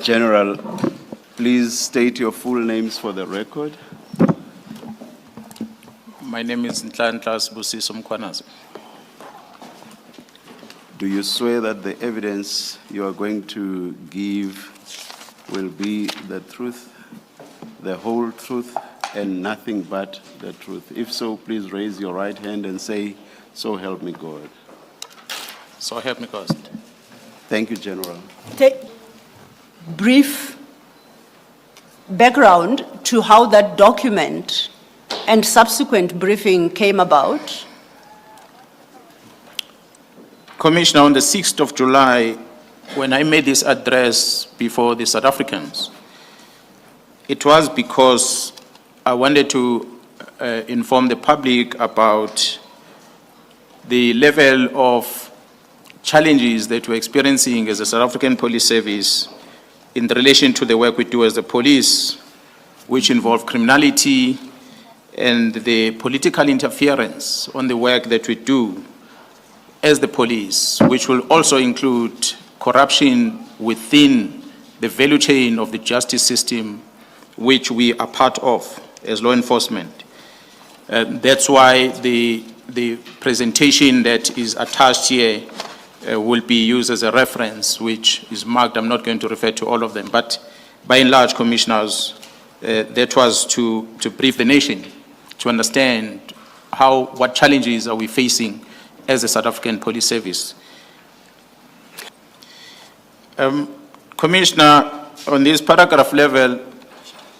General, please state your full names for the record. My name is Mkhwanazi. Do you swear that the evidence you are going to give will be the truth, the whole truth, and nothing but the truth? If so, please raise your right hand and say, "So help me God." So help me God. Thank you, General. Take brief background to how that document and subsequent briefing came about. Commissioner, on the 6th of July, when I made this address before the South Africans, it was because I wanted to inform the public about the level of challenges that we're experiencing as a South African police service in relation to the work we do as the police, which involve criminality and the political interference on the work that we do as the police, which will also include corruption within the value chain of the justice system, which we are part of as law enforcement. That's why the presentation that is attached here will be used as a reference, which is marked. I'm not going to refer to all of them, but by and large, commissioners, that was to brief the nation, to understand what challenges are we facing as a South African police service. Commissioner, on this paragraph level,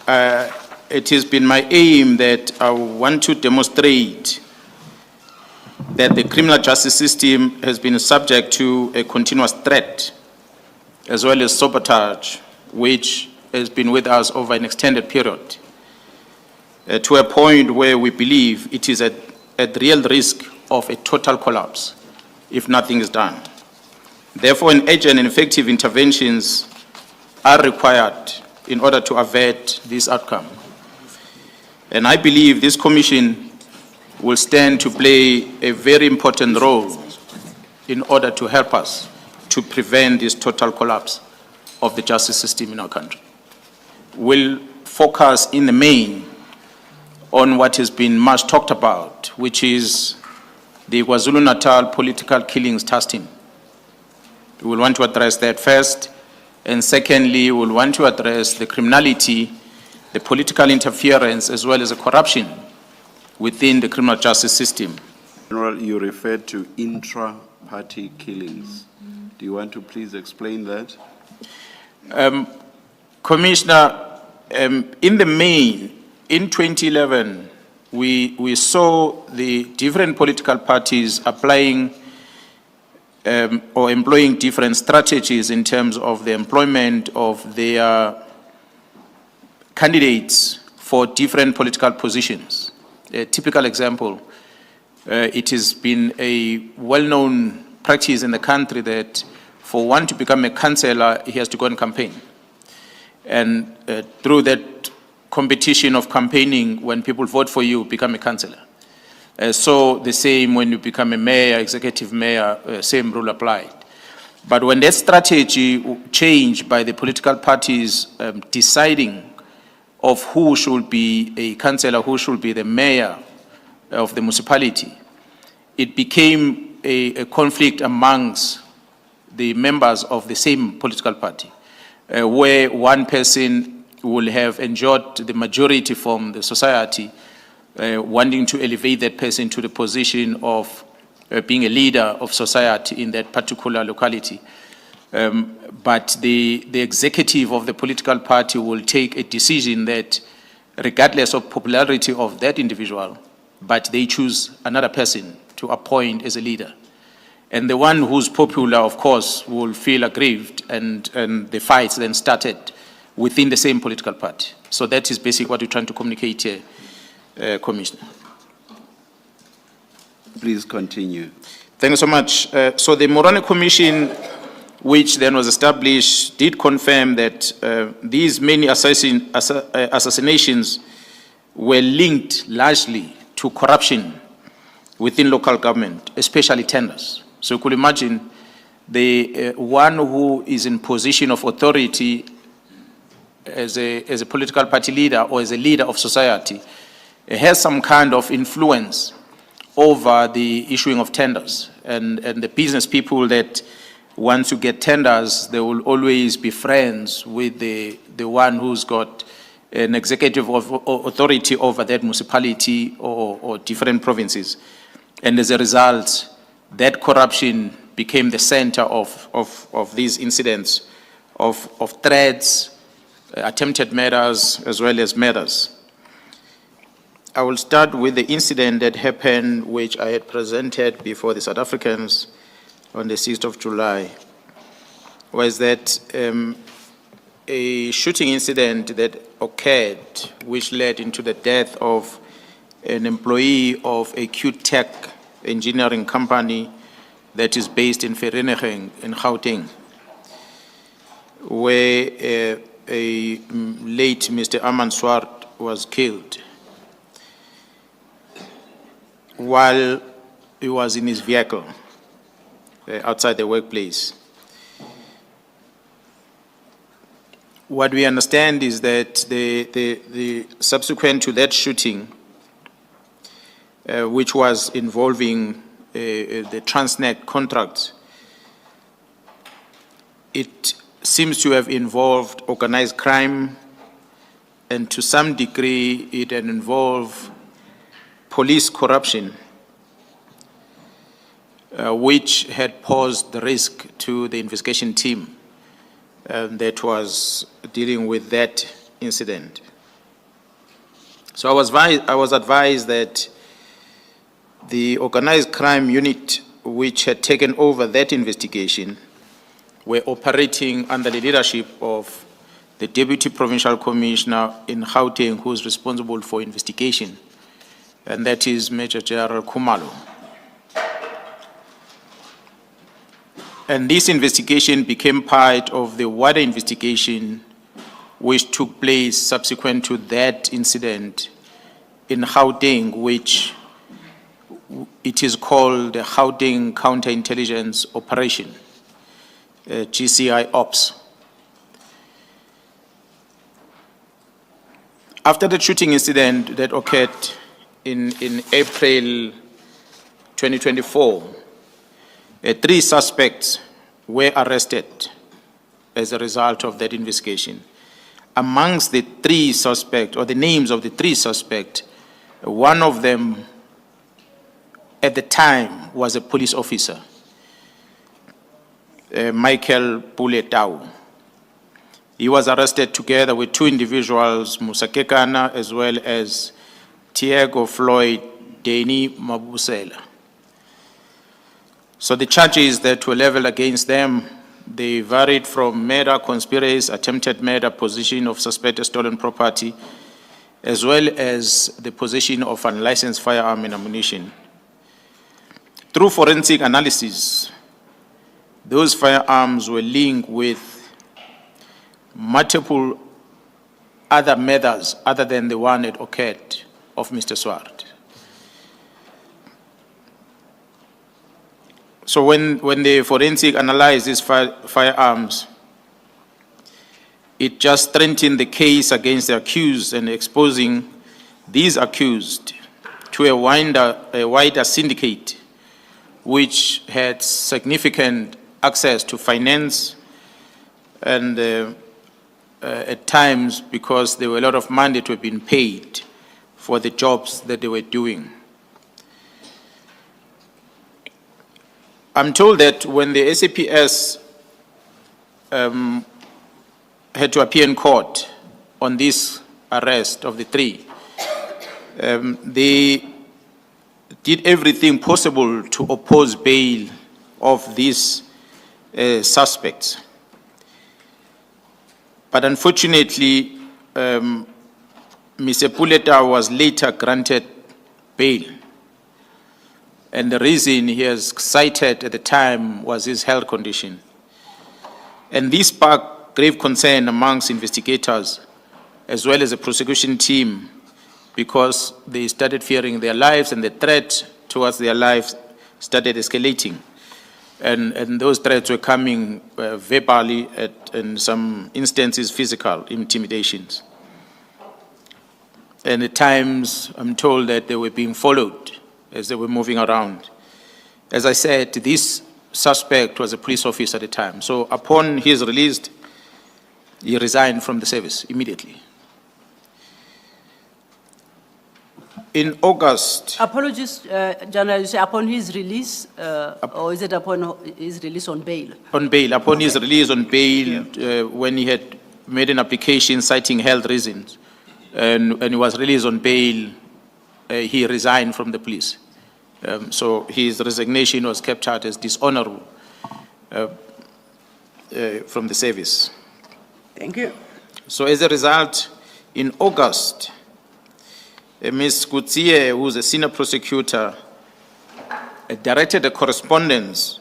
it has been my aim that I want to demonstrate that the criminal justice system has been subject to a continuous threat, as well as sabotage, which has been with us over an extended period, to a point where we believe it is at real risk of a total collapse if nothing is done. Therefore, an urgent and effective interventions are required in order to avert this outcome. And I believe this commission will stand to play a very important role in order to help us to prevent this total collapse of the justice system in our country. We'll focus in the main on what has been much talked about, which is the KwaZulu-Natal political killings task team. We will want to address that first, and secondly, we will want to address the criminality, the political interference, as well as the corruption within the criminal justice system. General, you referred to intra-party killings. Do you want to please explain that? Commissioner, in the main, in 2011, we saw the different political parties applying or employing different strategies in terms of the employment of their candidates for different political positions. A typical example, it has been a well-known practice in the country that for one to become a councillor, he has to go and campaign. And through that competition of campaigning, when people vote for you, become a councillor. So the same when you become a mayor, executive mayor, same rule applied. But when that strategy changed by the political parties deciding of who should be a councillor, who should be the mayor of the municipality, it became a conflict amongst the members of the same political party, where one person will have enjoyed the majority from the society, wanting to elevate that person to the position of being a leader of society in that particular locality. But the executive of the political party will take a decision that regardless of popularity of that individual, but they choose another person to appoint as a leader. And the one who's popular, of course, will feel aggrieved, and the fights then started within the same political party. So that is basically what we're trying to communicate here, Commissioner. Please continue. Thank you so much. So the Madlanga Commission, which then was established, did confirm that these many assassinations were linked largely to corruption within local government, especially tenders. So you could imagine the one who is in position of authority as a political party leader or as a leader of society, has some kind of influence over the issuing of tenders. And the business people that want to get tenders, they will always be friends with the one who's got an executive authority over that municipality or different provinces. And as a result, that corruption became the center of these incidents of threats, attempted murders, as well as murders. I will start with the incident that happened, which I had presented before the South Africans on the 6th of July, was that a shooting incident that occurred, which led into the death of an employee of a Q-Tech engineering company that is based in Vereeniging in Gauteng, where a late Mr. Aman Swart was killed while he was in his vehicle outside the workplace. What we understand is that the subsequent to that shooting, which was involving the Transnet contract, it seems to have involved organized crime, and to some degree it had involved police corruption, which had posed the risk to the investigation team that was dealing with that incident. So I was advised that the organized crime unit, which had taken over that investigation, were operating under the leadership of the Deputy Provincial Commissioner in Gauteng, who is responsible for investigation, and that is Major General Khumalo. And this investigation became part of the wider investigation which took place subsequent to that incident in Gauteng, which it is called the Gauteng Counterintelligence Operation, GCI Ops. After the shooting incident that occurred in April 2024, 3 suspects were arrested as a result of that investigation. Amongst the 3 suspects, or the names of the 3 suspects, one of them at the time was a police officer, Michael Puletau. He was arrested together with 2 individuals, Musa Kekana as well as Tiago Floyd Deni Mabusela. So the charges that were leveled against them, they varied from murder, conspiracy, attempted murder, possession of suspected stolen property, as well as the possession of unlicensed firearm and ammunition. Through forensic analysis, those firearms were linked with multiple other murders other than the one that occurred of Mr. Swart. So when the forensic analyzed these firearms, it just strengthened the case against the accused and exposing these accused to a wider syndicate which had significant access to finance, and at times, because there were a lot of money that were being paid for the jobs that they were doing. I'm told that when the SAPS had to appear in court on this arrest of the 3, they did everything possible to oppose bail of these suspects. But unfortunately, Mr. Puleta was later granted bail. And the reason he has cited at the time was his health condition. And this sparked grave concern amongst investigators as well as the prosecution team, because they started fearing their lives and the threat towards their lives started escalating. And those threats were coming verbally, in some instances, physical intimidations. And at times, I'm told that they were being followed as they were moving around. As I said, this suspect was a police officer at the time. So upon his release, he resigned from the service immediately. In August, Apologies, General, you say upon his release, or is it upon his release on bail? on bail, upon his release on bail, when he had made an application citing health reasons, and he was released on bail, he resigned from the police. So his resignation was kept out as dishonorable from the service. Thank you. So as a result, in August, Ms. Kutsie, who is a senior prosecutor, directed a correspondence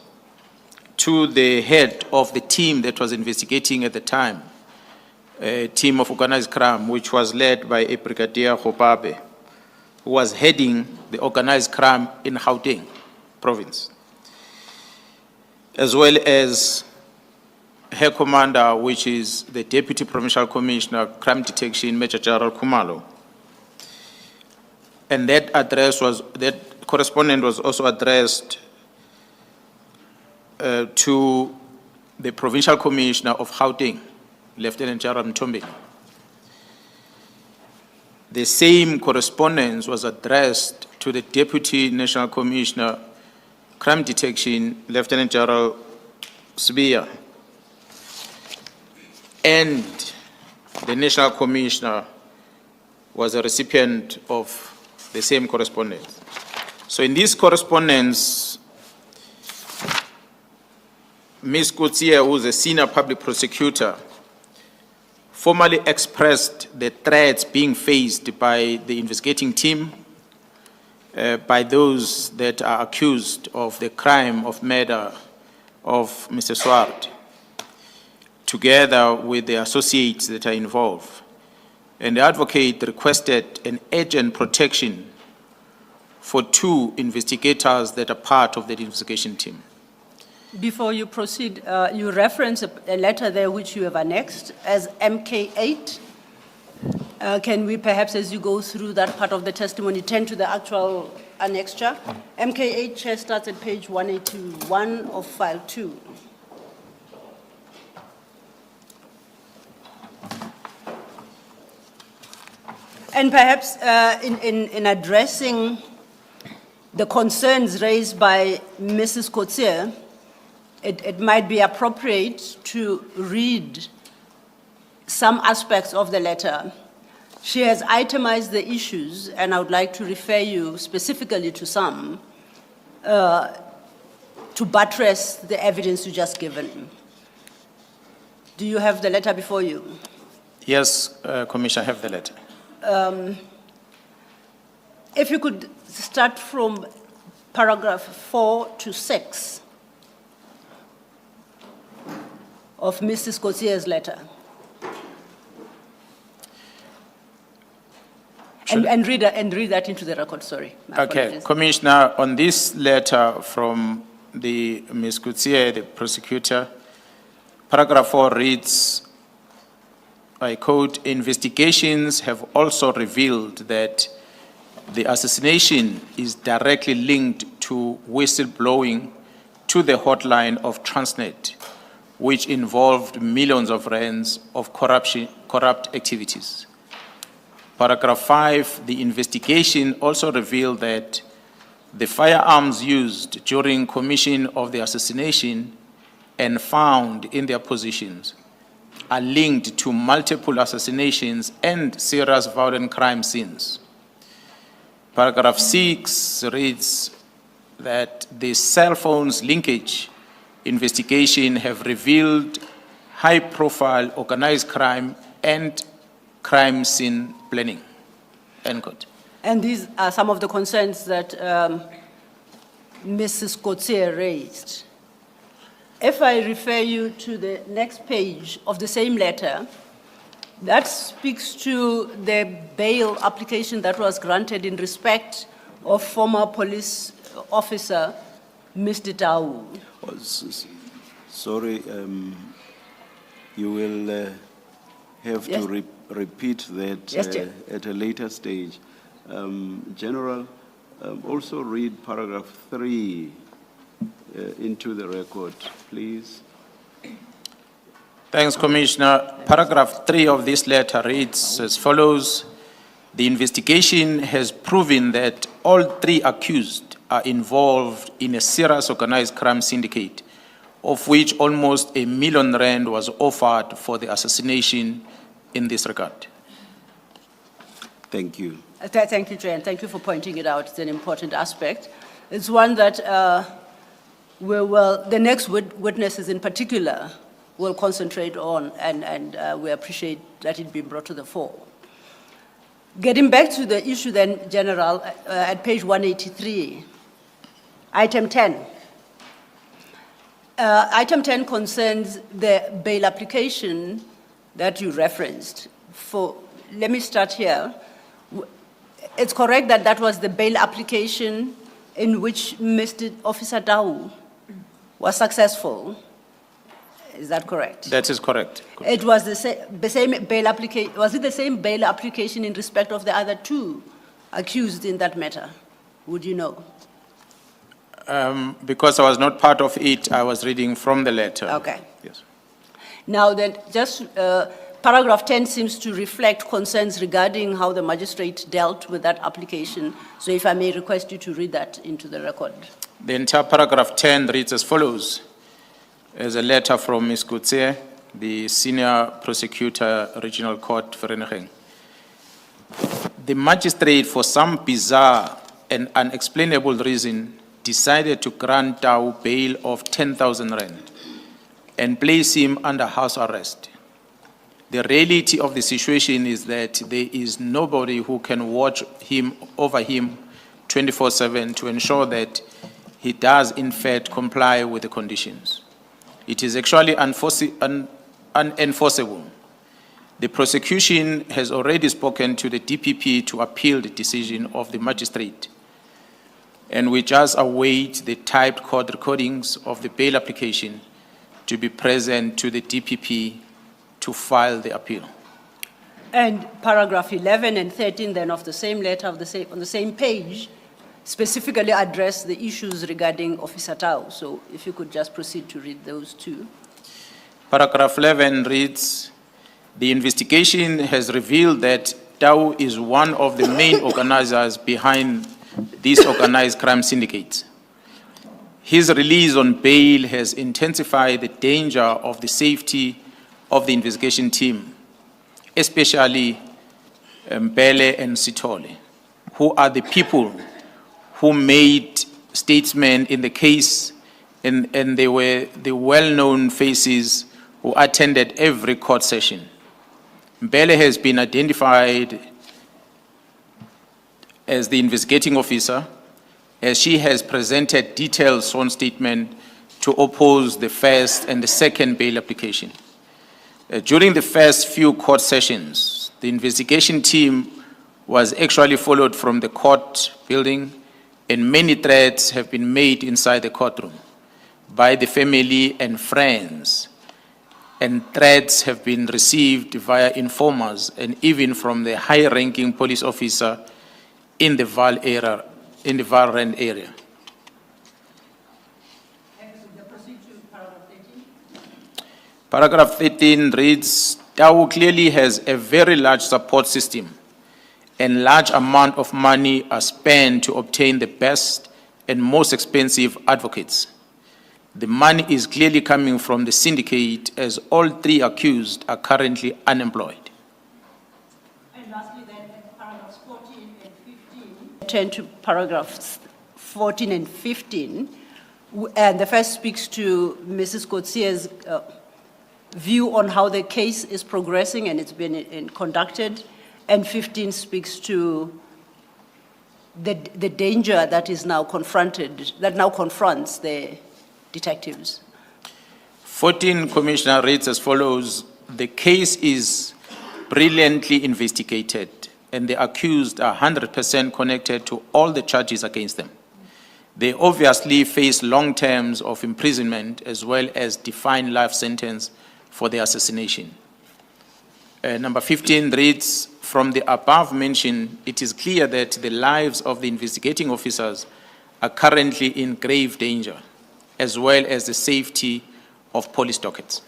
to the head of the team that was investigating at the time, a team of organized crime, which was led by a Brigadier Hopabe, who was heading the organized crime in Gauteng province, as well as her commander, which is the Deputy Provincial Commissioner, Crime Detection, Major General Kumalo. And that correspondence was also addressed to the Provincial Commissioner of Gauteng, Lieutenant General Mtombeni. The same correspondence was addressed to the Deputy National Commissioner, Crime Detection, Lieutenant General Sibia, and the National Commissioner was a recipient of the same correspondence. So in this correspondence, Ms. Kutsie, who is a senior public prosecutor, formally expressed the threats being faced by the investigating team, by those that are accused of the crime of murder of Mr. Swart, together with the associates that are involved. And the advocate requested an urgent protection for 2 investigators that are part of the investigation team. Before you proceed, you reference a letter there which you have annexed as MK8. Can we perhaps, as you go through that part of the testimony, turn to the actual annexure? MK8 chair starts at page 181 of file 2. And perhaps in addressing the concerns raised by Mrs. Kutsie, it might be appropriate to read some aspects of the letter. She has itemized the issues, and I would like to refer you specifically to some to buttress the evidence you just given. Do you have the letter before you? Yes, Commissioner, I have the letter. If you could start from paragraph 4 to 6 of Mrs. Kutsie's letter. And read that into the record, sorry. My Okay, apologies. Commissioner, on this letter from the Ms. Kutsie, the prosecutor, paragraph 4 reads, I quote, investigations have also revealed that the assassination is directly linked to whistleblowing to the hotline of Transnet, which involved millions of rands of corrupt activities. Paragraph 5, the investigation also revealed that the firearms used during commission of the assassination and found in their positions are linked to multiple assassinations and serious violent crime scenes. Paragraph 6 reads that the cell phones linkage investigation have revealed high-profile organized crime and crime scene planning. End quote. And these are some of the concerns that Mrs. Kutsie raised. If I refer you to the next page of the same letter, that speaks to the bail application that was granted in respect of former police officer, Mr. Tau. Sorry, you will have Yes. to repeat that Yes, Chair. at a later stage. General, also read paragraph 3 into the record, please. Thanks, Commissioner. Paragraph 3 of this letter reads as follows. The investigation has proven that all 3 accused are involved in a serious organized crime syndicate, of which almost R1 million was offered for the assassination in this regard. Thank you. Thank you, Chair, and thank you for pointing it out. It's an important aspect. It's one that the next witnesses in particular will concentrate on, and we appreciate that it being brought to the fore. Getting back to the issue then, General, at page 183, item 10. Item 10 concerns the bail application that you referenced. Let me start here. It's correct that that was the bail application in which Mr. Officer Dau was successful. Is that correct? That is correct. It was the same bail application. Was it the same bail application in respect of the other 2 accused in that matter? Would you know? Because I was not part of it, I was reading from the letter. Okay. Yes. Now then, just paragraph 10 seems to reflect concerns regarding how the magistrate dealt with that application. So if I may request you to read that into the record. The entire paragraph 10 reads as follows. As a letter from Ms. Kutse, the Senior Prosecutor, Regional Court, Vereeniging. The magistrate, for some bizarre and unexplainable reason, decided to grant Tau bail of 10,000 rand and place him under house arrest. The reality of the situation is that there is nobody who can watch over him 24/7 to ensure that he does in fact comply with the conditions. It is actually unenforceable. The prosecution has already spoken to the DPP to appeal the decision of the magistrate, and we just await the typed court recordings of the bail application to be present to the DPP to file the appeal. And paragraph 11 and 13 then of the same letter on the same page specifically address the issues regarding Officer Tau. So if you could just proceed to read those 2. Paragraph 11 reads, the investigation has revealed that Tau is one of the main organizers behind these organized crime syndicates. His release on bail has intensified the danger of the safety of the investigation team, especially Mbele and Sithole, who are the people who made statements in the case, and they were the well-known faces who attended every court session. Mbele has been identified as the investigating officer, as she has presented detailed sworn statement to oppose the first and the second bail application. During the first few court sessions, the investigation team was actually followed from the court building, and many threats have been made inside the courtroom by the family and friends, and threats have been received via informers and even from the high-ranking police officer in the Val area, in the Val Rand area. Paragraph 13 reads, Tau clearly has a very large support system, and large amount of money are spent to obtain the best and most expensive advocates. The money is clearly coming from the syndicate, as all 3 accused are currently unemployed. And lastly then, paragraphs 14 and 15. Turn to paragraphs 14 and 15. And the first speaks to Mrs. Kotsie's view on how the case is progressing and it's been conducted. And 15 speaks to the danger that is now confronted, that now confronts the detectives. 14, Commissioner, reads as follows. The case is brilliantly investigated, and the accused are 100% connected to all the charges against them. They obviously face long terms of imprisonment as well as defined life sentence for the assassination. Number 15 reads, from the above mentioned, it is clear that the lives of the investigating officers are currently in grave danger, as well as the safety of police dockets.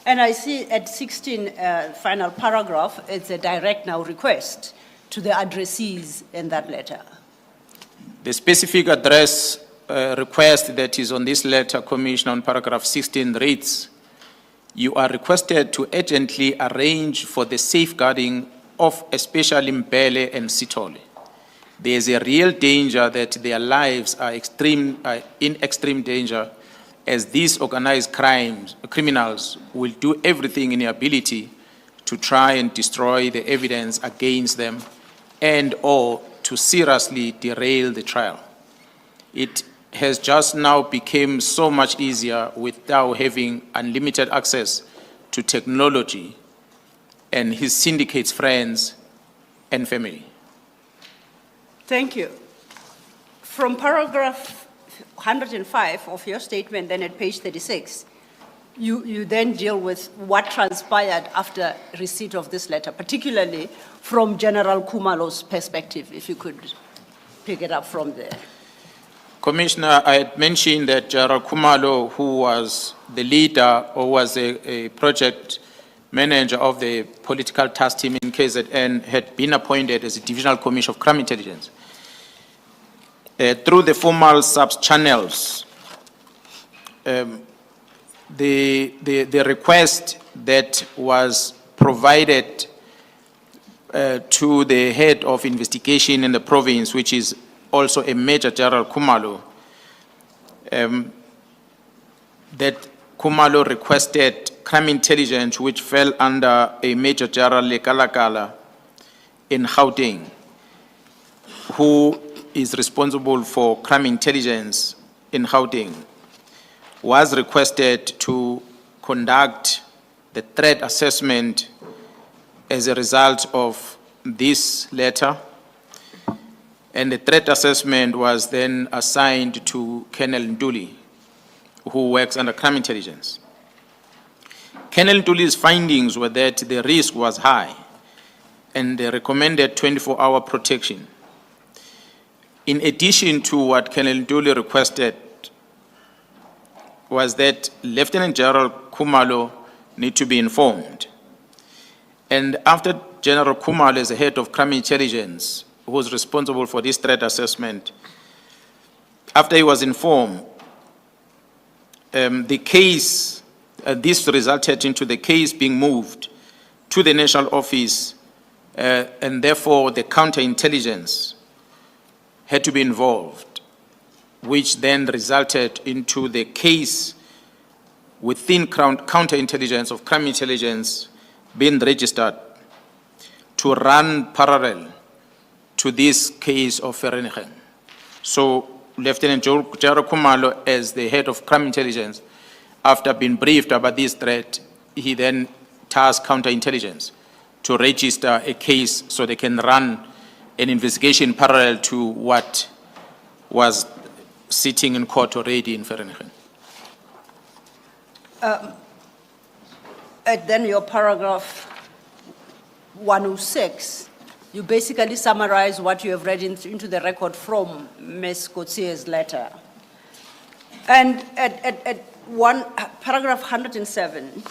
And I see at 16, final paragraph, it's a direct now request to the addressees in that letter. The specific address request that is on this letter, Commissioner, on paragraph 16 reads, you are requested to urgently arrange for the safeguarding of especially Mbele and Sithole. There is a real danger that their lives are in extreme danger, as these organized criminals will do everything in their ability to try and destroy the evidence against them and or to seriously derail the trial. It has just now become so much easier without having unlimited access to technology and his syndicate's friends and family. Thank you. From paragraph 105 of your statement, then at page 36, you then deal with what transpired after receipt of this letter, particularly from General Khumalo's perspective, if you could pick it up from there. Commissioner, I had mentioned that General Khumalo, who was the leader or was a project manager of the political task team in KZN, had been appointed as a divisional commissioner of crime intelligence. Through the formal sub-channels, the request that was provided to the head of investigation in the province, which is also a Major General Khumalo, that Khumalo requested crime intelligence, which fell under a Major General Lekalakala in Gauteng, who is responsible for crime intelligence in Gauteng, was requested to conduct the threat assessment as a result of this letter. And the threat assessment was then assigned to Colonel Ntuli, who works under crime intelligence. Colonel Ntuli's findings were that the risk was high and they recommended 24-hour protection. In addition to what Colonel Ntuli requested was that Lieutenant General Khumalo need to be informed. And after General Khumalo, as the head of crime intelligence, who was responsible for this threat assessment, after he was informed, the case, this resulted into the case being moved to the national office, and therefore the counterintelligence had to be involved, which then resulted into the case within counterintelligence of crime intelligence being registered to run parallel to this case of Vereeniging. So Lieutenant General Khumalo, as the head of crime intelligence, after being briefed about this threat, he then tasked counterintelligence to register a case so they can run an investigation parallel to what was sitting in court already in Vereeniging. Then your paragraph 106, you basically summarize what you have read into the record from Ms. Kotsie's letter. And at paragraph 107,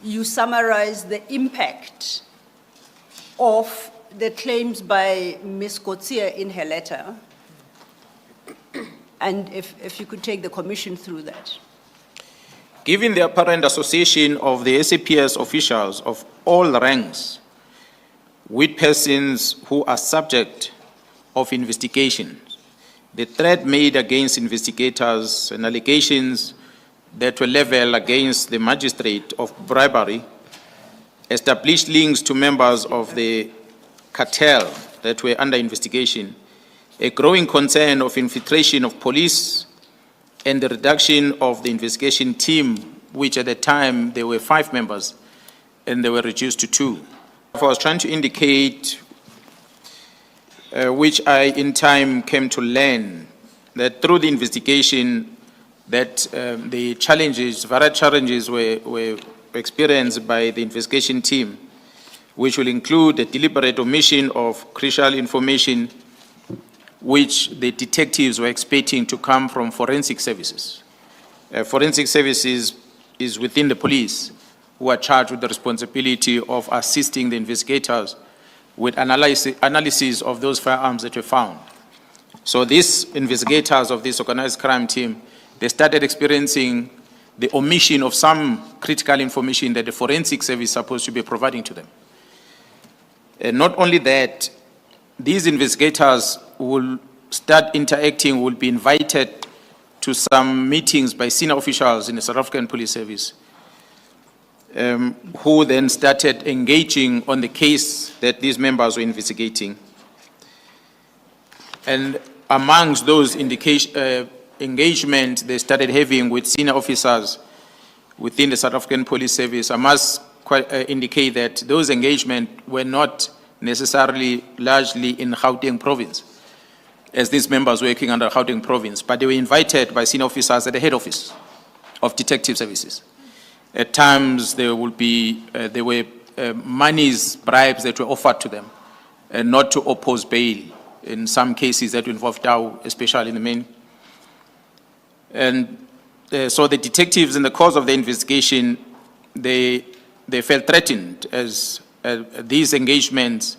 you summarize the impact of the claims by Ms. Kotsie in her letter. And if you could take the commission through that. Given the apparent association of the SAPS officials of all ranks with persons who are subject of investigation, the threat made against investigators and allegations that were leveled against the magistrate of bribery, established links to members of the cartel that were under investigation, a growing concern of infiltration of police, and the reduction of the investigation team, which at the time there were 5 members, and they were reduced to 2. I was trying to indicate which I in time came to learn that through the investigation that the challenges, various challenges were experienced by the investigation team, which will include the deliberate omission of crucial information which the detectives were expecting to come from forensic services. Forensic services is within the police, who are charged with the responsibility of assisting the investigators with analysis of those firearms that were found. So these investigators of this organized crime team, they started experiencing the omission of some critical information that the forensic service is supposed to be providing to them. And not only that, these investigators will start interacting, will be invited to some meetings by senior officials in the South African Police Service, who then started engaging on the case that these members were investigating. And amongst those engagement they started having with senior officers within the South African Police Service, I must indicate that those engagements were not necessarily largely in Gauteng province, as these members were working under Gauteng province, but they were invited by senior officers at the head office of detective services. At times there would be, there were monies, bribes that were offered to them, and not to oppose bail in some cases that involved Dow, especially in the main. And so the detectives in the course of the investigation, they felt threatened as these engagements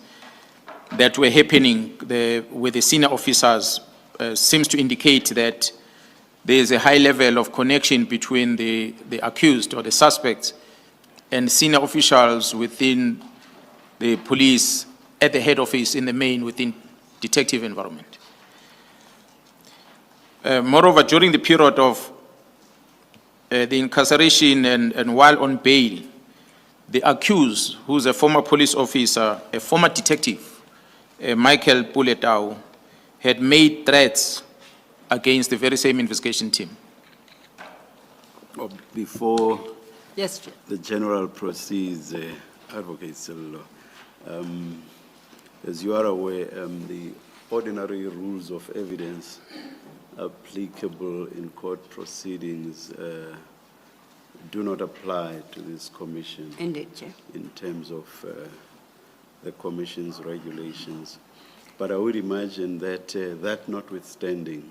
that were happening with the senior officers seems to indicate that there is a high level of connection between the accused or the suspects and senior officials within the police at the head office in the main within detective environment. Moreover, during the period of the incarceration and while on bail, the accused, who's a former police officer, a former detective, Michael Puletau, had made threats against the very same investigation team. Before Yes, Chair. the general proceeds, Advocate Sello, as you are aware, the ordinary rules of evidence applicable in court proceedings do not apply to this commission. Indeed, Chair. In terms of the commission's regulations. But I would imagine that that notwithstanding,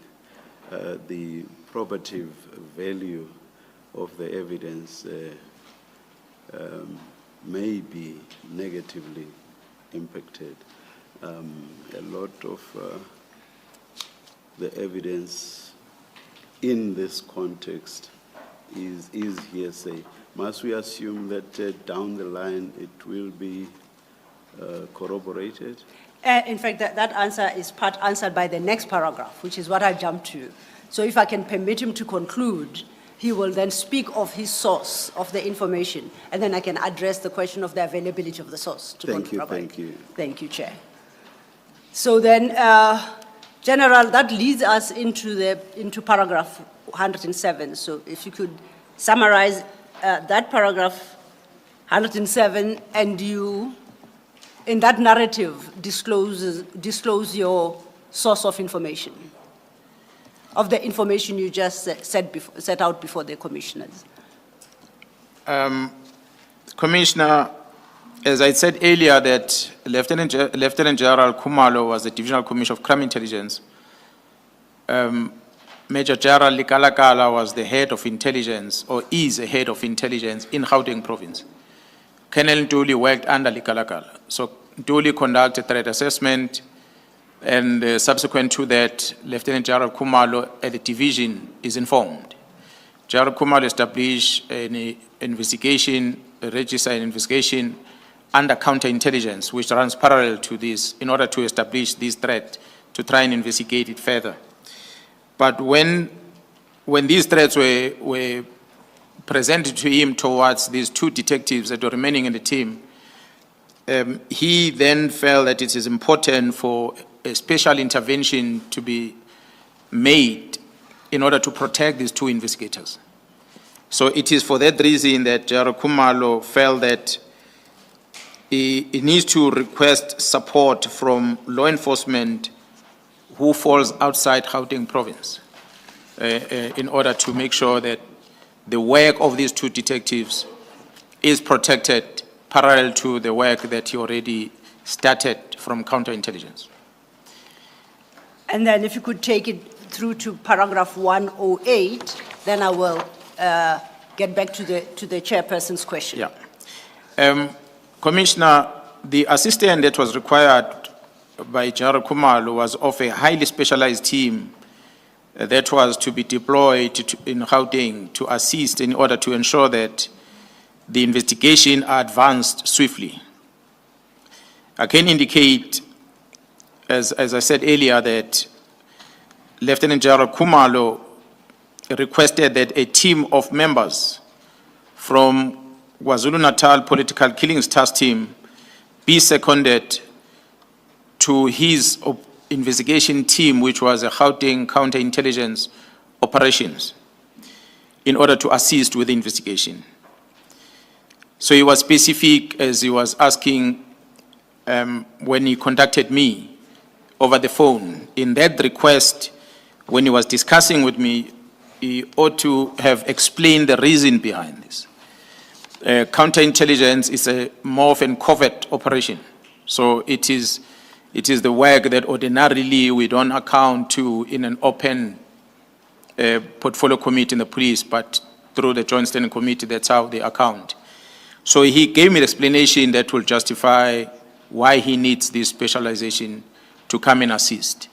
the probative value of the evidence may be negatively impacted. A lot of the evidence in this context is hearsay. Must we assume that down the line it will be corroborated? In fact, that answer is part answered by the next paragraph, which is what I jumped to. So if I can permit him to conclude, he will then speak of his source of the information, and then I can address the question of the availability of the source. Thank you. Thank you, Chair. So then, General, that leads us into paragraph 107. So if you could summarize that paragraph 107, and you, in that narrative, disclose your source of information, of the information you just set out before the commissioners. Commissioner, as I said earlier, that Lieutenant General Khumalo was the Divisional Commissioner of Crime Intelligence. Major General Likalakala was the head of intelligence, or is a head of intelligence in Gauteng province. Colonel Ntuli worked under Likalakala. So Ntuli conducted threat assessment, and subsequent to that, Lieutenant General Khumalo at the division is informed. General Khumalo established an investigation, register an investigation under counterintelligence, which runs parallel to this, in order to establish this threat, to try and investigate it further. But when these threats were presented to him towards these two detectives that were remaining in the team, he then felt that it is important for a special intervention to be made in order to protect these two investigators. So it is for that reason that General Khumalo felt that he needs to request support from law enforcement who falls outside Gauteng province in order to make sure that the work of these two detectives is protected parallel to the work that he already started from counterintelligence. And then if you could take it through to paragraph 108, then I will get back to the chairperson's question. Yeah. Commissioner, the assistant that was required by General Khumalo was of a highly specialized team that was to be deployed in Gauteng to assist in order to ensure that the investigation advanced swiftly. I can indicate, as I said earlier, that Lieutenant General Khumalo requested that a team of members from KwaZulu-Natal Political Killings Task Team be seconded to his investigation team, which was a Gauteng counterintelligence operations, in order to assist with the investigation. So he was specific as he was asking when he contacted me over the phone. In that request, when he was discussing with me, he ought to have explained the reason behind this. Counterintelligence is more of a covert operation. So it is the work that ordinarily we don't account to in an open portfolio committee in the police, but through the Joint Standing Committee, that's how they account. So he gave me the explanation that will justify why he needs this specialization to come and assist.